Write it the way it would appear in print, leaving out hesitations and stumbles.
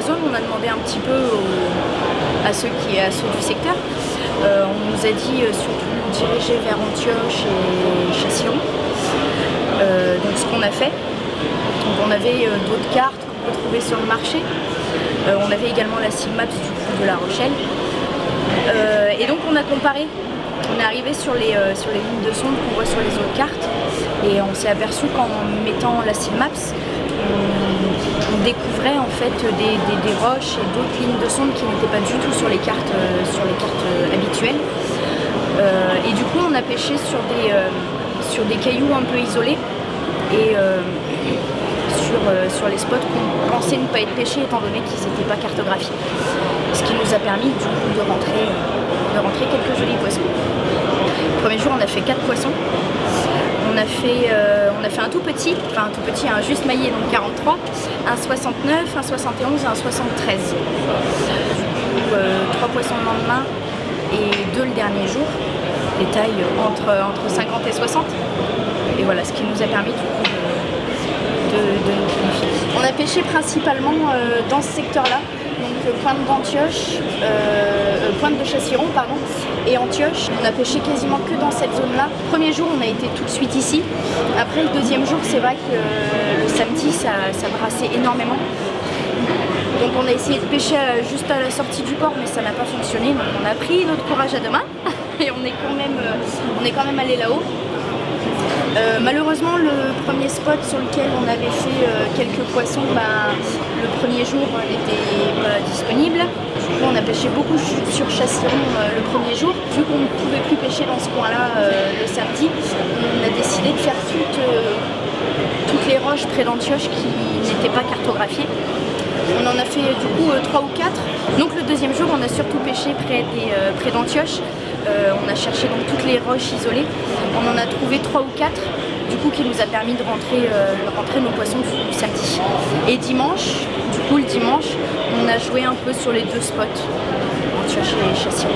la zone, on a demandé un petit peu à ceux du secteur. On nous a dit surtout diriger vers Antioche et Châtillon. Donc ce qu'on a fait. Donc on avait d'autres cartes qu'on peut trouver sur le marché. On avait également la Civmaps du coup de La Rochelle. Et donc on a comparé. On est arrivé sur les lignes de sonde qu'on voit sur les autres cartes et on s'est aperçu qu'en mettant la Civmaps, on découvrait en fait des roches et d'autres lignes de sonde qui n'étaient pas du tout sur les cartes habituelles. Et du coup on a pêché sur des cailloux un peu isolés et sur les spots qu'on pensait ne pas être pêchés étant donné qu'ils n'étaient pas cartographiés. Ce qui nous a permis du coup de rentrer quelques jolis poissons. Le premier jour on a fait 4 poissons. On a fait un tout petit, un juste maillé, donc 43, un 69, un 71 et un 73. Du coup, 3 poissons le lendemain et 2 le dernier jour. Les tailles entre 50 et 60. Et voilà, ce qui nous a permis du coup de nous qualifier. On a pêché principalement dans ce secteur-là. Donc pointe d'Antioche, pointe de Châtillon, pardon, et Antioche. On a pêché quasiment que dans cette zone-là. Le premier jour, on a été tout de suite ici. Après, le deuxième jour, c'est vrai que le samedi, ça brassait énormément. Donc on a essayé de pêcher juste à la sortie du port, mais ça n'a pas fonctionné. Donc on a pris notre courage à deux mains et on est quand même allé là-haut. Malheureusement, le premier spot sur lequel on avait fait quelques poissons, le premier jour n'était pas disponible. Du coup, on a pêché beaucoup sur Châtillon le premier jour. Vu qu'on ne pouvait plus pêcher dans ce coin-là le samedi, on a décidé de faire toutes les roches près d'Antioche qui n'étaient pas cartographiées. On en a fait du coup 3 ou 4. Donc le deuxième jour, on a surtout pêché près d'Antioche. On a cherché donc toutes les roches isolées. On en a trouvé 3 ou 4, du coup qui nous a permis de rentrer nos poissons du samedi. Et dimanche, le dimanche, on a joué un peu sur les 2 spots, Antioche et Châtillon.